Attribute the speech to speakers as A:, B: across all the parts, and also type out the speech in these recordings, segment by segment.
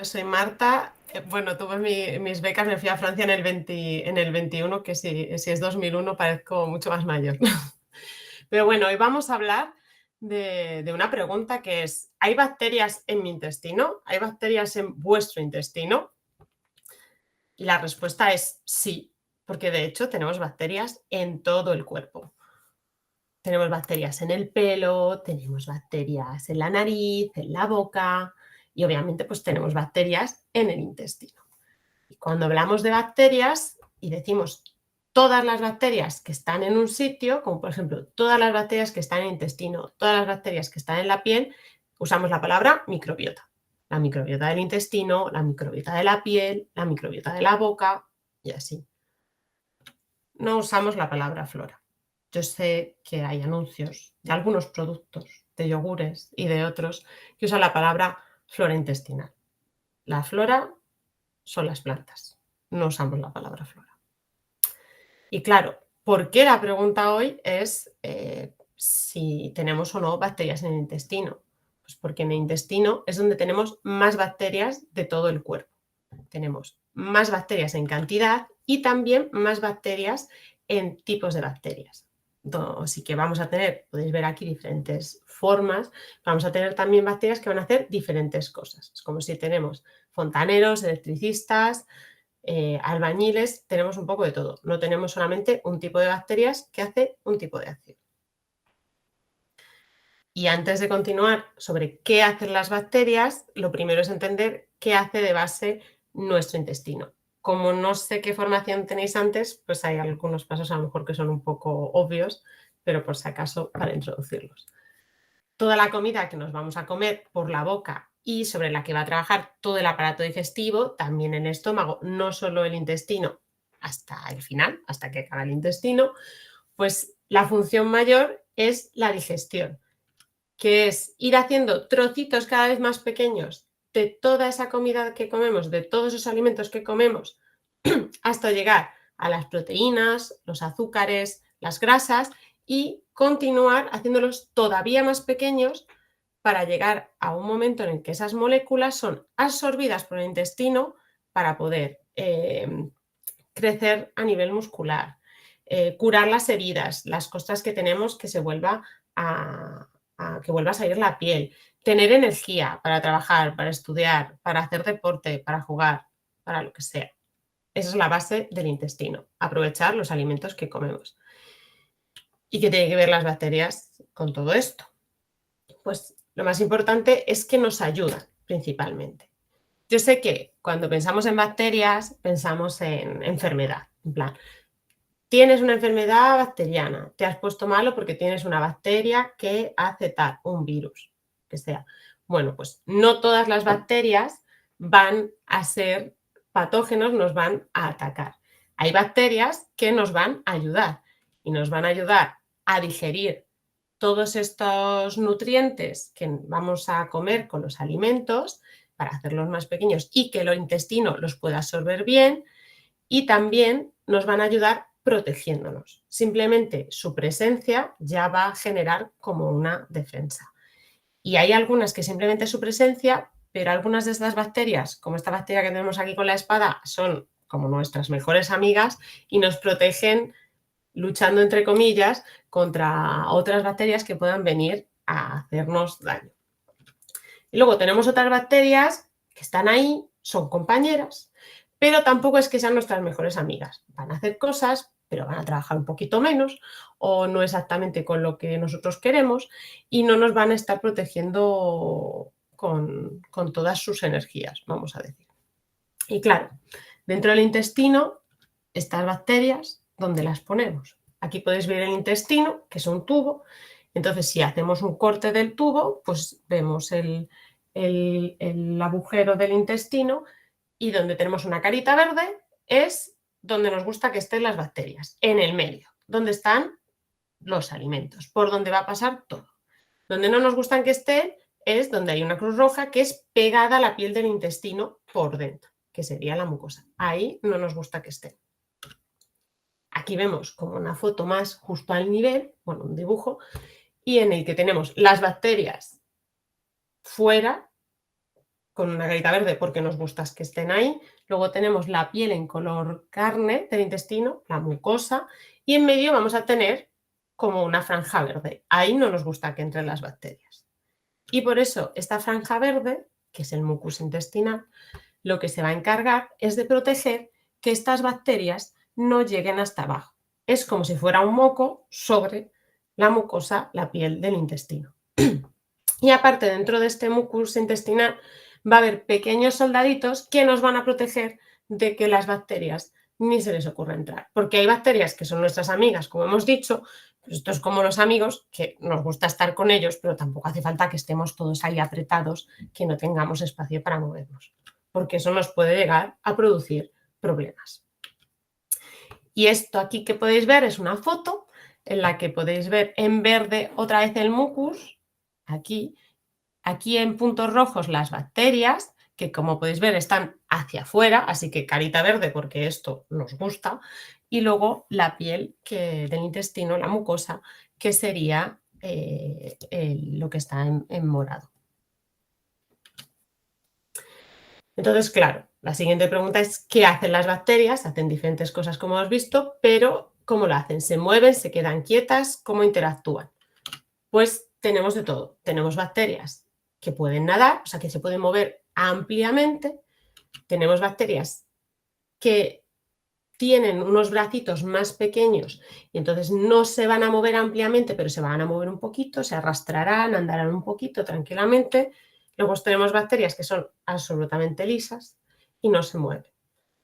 A: Yo soy Marta. Bueno, tuve mis becas, me fui a Francia en el 21, que si es 2001 parezco mucho más mayor. Pero bueno, hoy vamos a hablar de una pregunta que es, ¿hay bacterias en mi intestino? ¿Hay bacterias en vuestro intestino? Y la respuesta es sí, porque de hecho tenemos bacterias en todo el cuerpo. Tenemos bacterias en el pelo, tenemos bacterias en la nariz, en la boca y obviamente pues tenemos bacterias en el intestino. Y cuando hablamos de bacterias y decimos todas las bacterias que están en un sitio, como por ejemplo todas las bacterias que están en el intestino, todas las bacterias que están en la piel, usamos la palabra microbiota. La microbiota del intestino, la microbiota de la piel, la microbiota de la boca y así. No usamos la palabra flora. Yo sé que hay anuncios de algunos productos, de yogures y de otros, que usan la palabra flora intestinal. La flora son las plantas, no usamos la palabra flora. Y claro, ¿por qué la pregunta hoy es si tenemos o no bacterias en el intestino? Pues porque en el intestino es donde tenemos más bacterias de todo el cuerpo. Tenemos más bacterias en cantidad y también más bacterias en tipos de bacterias. Así que vamos a tener, podéis ver aquí diferentes formas, vamos a tener también bacterias que van a hacer diferentes cosas. Es como si tenemos fontaneros, electricistas, albañiles, tenemos un poco de todo. No tenemos solamente un tipo de bacterias que hace un tipo de acción. Y antes de continuar sobre qué hacen las bacterias, lo primero es entender qué hace de base nuestro intestino. Como no sé qué formación tenéis antes, pues hay algunos pasos a lo mejor que son un poco obvios, pero por si acaso para introducirlos. Toda la comida que nos vamos a comer por la boca y sobre la que va a trabajar todo el aparato digestivo, también en el estómago, no solo el intestino, hasta el final, hasta que acaba el intestino, pues la función mayor es la digestión, que es ir haciendo trocitos cada vez más pequeños de toda esa comida que comemos, de todos esos alimentos que comemos, hasta llegar a las proteínas, los azúcares, las grasas y continuar haciéndolos todavía más pequeños para llegar a un momento en el que esas moléculas son absorbidas por el intestino para poder crecer a nivel muscular, curar las heridas, las costras que tenemos, que se vuelva que vuelva a salir la piel, tener energía para trabajar, para estudiar, para hacer deporte, para jugar, para lo que sea. Esa es la base del intestino, aprovechar los alimentos que comemos. ¿Y qué tiene que ver las bacterias con todo esto? Pues lo más importante es que nos ayudan principalmente. Yo sé que cuando pensamos en bacterias pensamos en enfermedad, en plan, tienes una enfermedad bacteriana, te has puesto malo porque tienes una bacteria que hace tal, un virus, que sea. Bueno, pues no todas las bacterias van a ser patógenos, nos van a atacar. Hay bacterias que nos van a ayudar y nos van a ayudar a digerir todos estos nutrientes que vamos a comer con los alimentos para hacerlos más pequeños y que el intestino los pueda absorber bien, y también nos van a ayudar protegiéndonos. Simplemente su presencia ya va a generar como una defensa. Y hay algunas que simplemente su presencia, pero algunas de estas bacterias, como esta bacteria que tenemos aquí con la espada, son como nuestras mejores amigas y nos protegen luchando, entre comillas, contra otras bacterias que puedan venir a hacernos daño. Y luego tenemos otras bacterias que están ahí, son compañeras, pero tampoco es que sean nuestras mejores amigas. Van a hacer cosas, pero van a trabajar un poquito menos o no exactamente con lo que nosotros queremos y no nos van a estar protegiendo con todas sus energías, vamos a decir. Y claro, dentro del intestino, estas bacterias, ¿dónde las ponemos? Aquí podéis ver el intestino, que es un tubo. Entonces, si hacemos un corte del tubo, pues vemos el agujero del intestino y donde tenemos una carita verde es donde nos gusta que estén las bacterias, en el medio, donde están los alimentos, por donde va a pasar todo. Donde no nos gustan que estén es donde hay una cruz roja que es pegada a la piel del intestino por dentro, que sería la mucosa. Ahí no nos gusta que estén. Aquí vemos como una foto más justo al nivel, bueno, un dibujo, y en el que tenemos las bacterias fuera con una carita verde porque nos gusta que estén ahí. Luego tenemos la piel en color carne del intestino, la mucosa, y en medio vamos a tener como una franja verde. Ahí no nos gusta que entren las bacterias. Y por eso esta franja verde, que es el mucus intestinal, lo que se va a encargar es de proteger que estas bacterias no lleguen hasta abajo. Es como si fuera un moco sobre la mucosa, la piel del intestino. Y aparte, dentro de este mucus intestinal va a haber pequeños soldaditos que nos van a proteger de que las bacterias ni se les ocurra entrar. Porque hay bacterias que son nuestras amigas, como hemos dicho, pues esto es como los amigos, que nos gusta estar con ellos, pero tampoco hace falta que estemos todos ahí apretados, que no tengamos espacio para movernos, porque eso nos puede llegar a producir problemas. Y esto aquí que podéis ver es una foto en la que podéis ver en verde otra vez el mucus, aquí en puntos rojos las bacterias, que como podéis ver están hacia afuera, así que carita verde porque esto nos gusta, y luego la piel del intestino, la mucosa, que sería lo que está en morado. Entonces, claro, la siguiente pregunta es, ¿qué hacen las bacterias? Hacen diferentes cosas como hemos visto, pero ¿cómo lo hacen? ¿Se mueven? ¿Se quedan quietas? ¿Cómo interactúan? Pues tenemos de todo. Tenemos bacterias que pueden nadar, o sea, que se pueden mover ampliamente. Tenemos bacterias que tienen unos bracitos más pequeños y entonces no se van a mover ampliamente, pero se van a mover un poquito, se arrastrarán, andarán un poquito tranquilamente. Luego tenemos bacterias que son absolutamente lisas y no se mueven.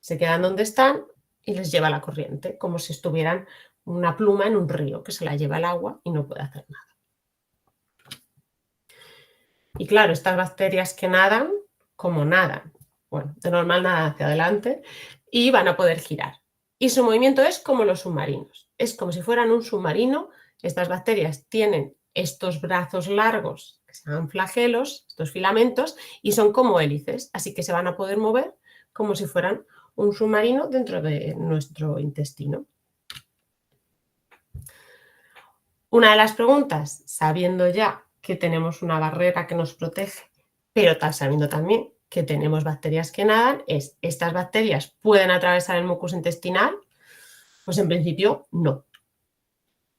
A: Se quedan donde están y les lleva la corriente, como si estuvieran una pluma en un río que se la lleva el agua y no puede hacer nada. Y claro, estas bacterias que nadan, como nadan, bueno, de normal nadan hacia adelante y van a poder girar. Y su movimiento es como los submarinos. Es como si fueran un submarino. Estas bacterias tienen estos brazos largos, que se llaman flagelos, estos filamentos, y son como hélices, así que se van a poder mover como si fueran un submarino dentro de nuestro intestino. Una de las preguntas, sabiendo ya que tenemos una barrera que nos protege, pero sabiendo también que tenemos bacterias que nadan, es, ¿estas bacterias pueden atravesar el mucus intestinal? Pues en principio no,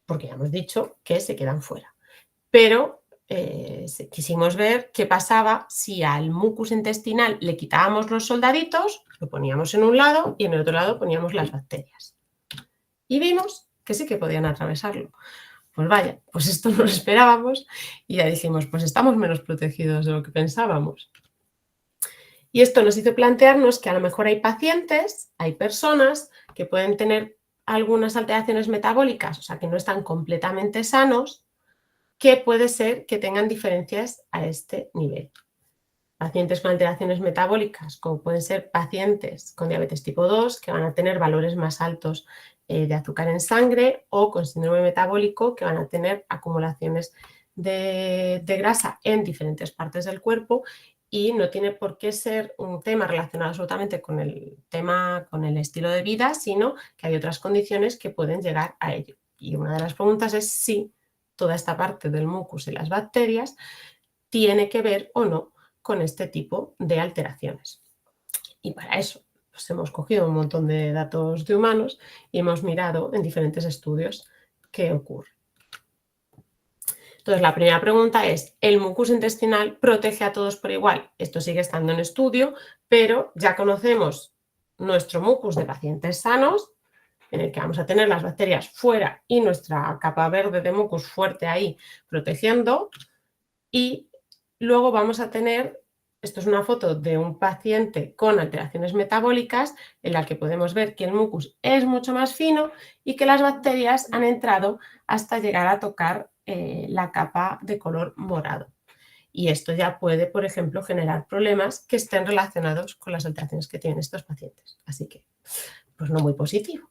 A: porque ya hemos dicho que se quedan fuera. Pero quisimos ver qué pasaba si al mucus intestinal le quitábamos los soldaditos, lo poníamos en un lado y en el otro lado poníamos las bacterias. Y vimos que sí que podían atravesarlo. Pues vaya, pues esto no lo esperábamos y ya dijimos, pues estamos menos protegidos de lo que pensábamos. Y esto nos hizo plantearnos que a lo mejor hay pacientes, hay personas que pueden tener algunas alteraciones metabólicas, o sea, que no están completamente sanos, que puede ser que tengan diferencias a este nivel. Pacientes con alteraciones metabólicas, como pueden ser pacientes con diabetes tipo 2, que van a tener valores más altos de azúcar en sangre, o con síndrome metabólico, que van a tener acumulaciones de grasa en diferentes partes del cuerpo, y no tiene por qué ser un tema relacionado absolutamente con el estilo de vida, sino que hay otras condiciones que pueden llegar a ello. Y una de las preguntas es si toda esta parte del mucus y las bacterias tiene que ver o no con este tipo de alteraciones. Y para eso pues hemos cogido un montón de datos de humanos y hemos mirado en diferentes estudios qué ocurre. Entonces, la primera pregunta es, ¿el mucus intestinal protege a todos por igual? Esto sigue estando en estudio, pero ya conocemos nuestro mucus de pacientes sanos, en el que vamos a tener las bacterias fuera y nuestra capa verde de mucus fuerte ahí protegiendo. Y luego vamos a tener, esto es una foto de un paciente con alteraciones metabólicas en la que podemos ver que el mucus es mucho más fino y que las bacterias han entrado hasta llegar a tocar la capa de color morado. Y esto ya puede, por ejemplo, generar problemas que estén relacionados con las alteraciones que tienen estos pacientes. Así que, pues no muy positivo.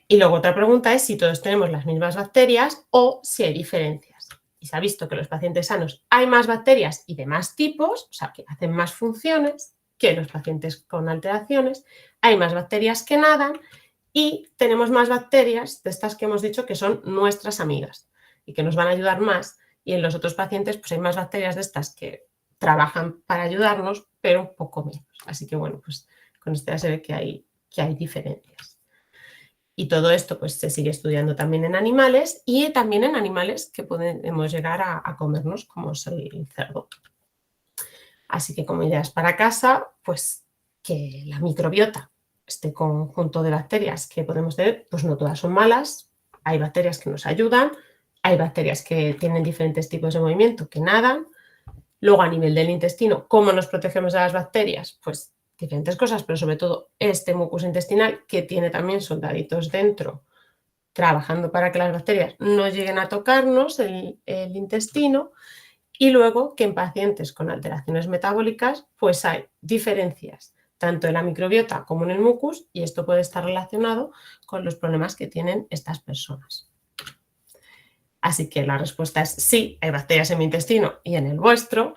A: Y luego otra pregunta es si todos tenemos las mismas bacterias o si hay diferencias. Y se ha visto que en los pacientes sanos hay más bacterias y de más tipos, o sea, que hacen más funciones que los pacientes con alteraciones. Hay más bacterias que nadan y tenemos más bacterias de estas que hemos dicho que son nuestras amigas y que nos van a ayudar más. Y en los otros pacientes pues hay más bacterias de estas que trabajan para ayudarnos, pero un poco menos. Así que bueno, pues con esto ya se ve que hay diferencias. Y todo esto pues se sigue estudiando también en animales y también en animales que podemos llegar a comernos, como es el cerdo. Así que como ideas para casa, pues que la microbiota, este conjunto de bacterias que podemos tener, pues no todas son malas. Hay bacterias que nos ayudan, hay bacterias que tienen diferentes tipos de movimiento, que nadan. Luego, a nivel del intestino, ¿cómo nos protegemos de las bacterias? Pues diferentes cosas, pero sobre todo este mucus intestinal, que tiene también soldaditos dentro, trabajando para que las bacterias no lleguen a tocarnos el intestino. Y luego que en pacientes con alteraciones metabólicas, pues hay diferencias tanto en la microbiota como en el mucus, y esto puede estar relacionado con los problemas que tienen estas personas. Así que la respuesta es sí, hay bacterias en mi intestino y en el vuestro,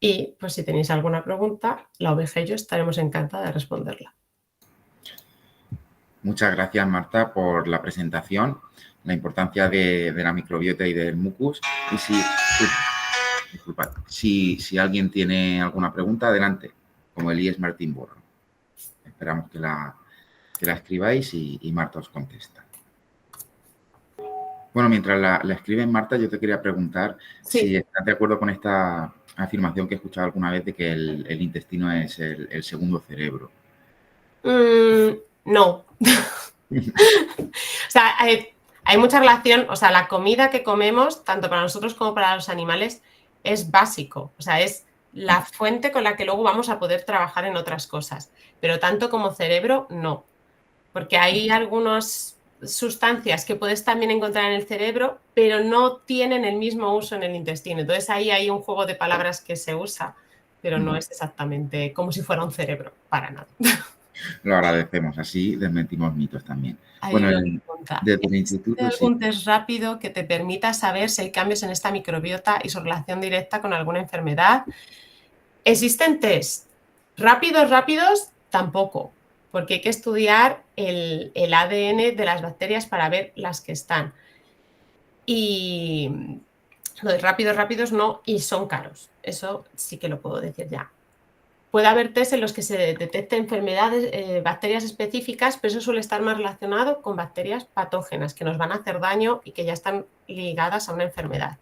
A: y pues si tenéis alguna pregunta, la oveja y yo estaremos encantadas de responderla.
B: Muchas gracias, Marta, por la presentación, la importancia de la microbiota y del mucus. Y si alguien tiene alguna pregunta, adelante, como Elías Martín Borro. Esperamos que la escribáis y Marta os contesta. Bueno, mientras la escriben, Marta, yo te quería preguntar si estás de acuerdo con esta afirmación que he escuchado alguna vez de que el intestino es el segundo cerebro.
A: No. O sea, hay mucha relación, o sea, la comida que comemos, tanto para nosotros como para los animales, es básico, o sea, es la fuente con la que luego vamos a poder trabajar en otras cosas, pero tanto como cerebro, no, porque hay algunas sustancias que puedes también encontrar en el cerebro, pero no tienen el mismo uso en el intestino, entonces ahí hay un juego de palabras que se usa, pero no es exactamente como si fuera un cerebro, para nada.
B: Lo agradecemos, así desmentimos mitos también.
A: Hay
B: Bueno,
A: una pregunta.
B: desde el
A: ¿Existe
B: instituto, sí.
A: algún test rápido que te permita saber si hay cambios en esta microbiota y su relación directa con alguna enfermedad? ¿Existen test rápidos? Tampoco, porque hay que estudiar el ADN de las bacterias para ver las que están. Y lo de rápidos no, y son caros. Eso sí que lo puedo decir ya. Puede haber test en los que se detecten enfermedades, bacterias específicas, pero eso suele estar más relacionado con bacterias patógenas que nos van a hacer daño y que ya están ligadas a una enfermedad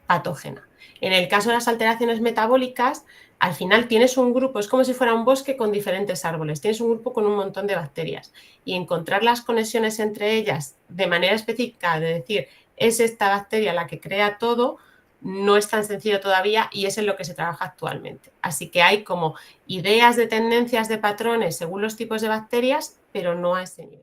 A: patógena. En el caso de las alteraciones metabólicas, al final tienes un grupo, es como si fuera un bosque con diferentes árboles, tienes un grupo con un montón de bacterias y encontrar las conexiones entre ellas de manera específica, de decir, es esta bacteria la que crea todo, no es tan sencillo todavía y es en lo que se trabaja actualmente. Así que hay como ideas de tendencias de patrones según los tipos de bacterias, pero no a ese nivel.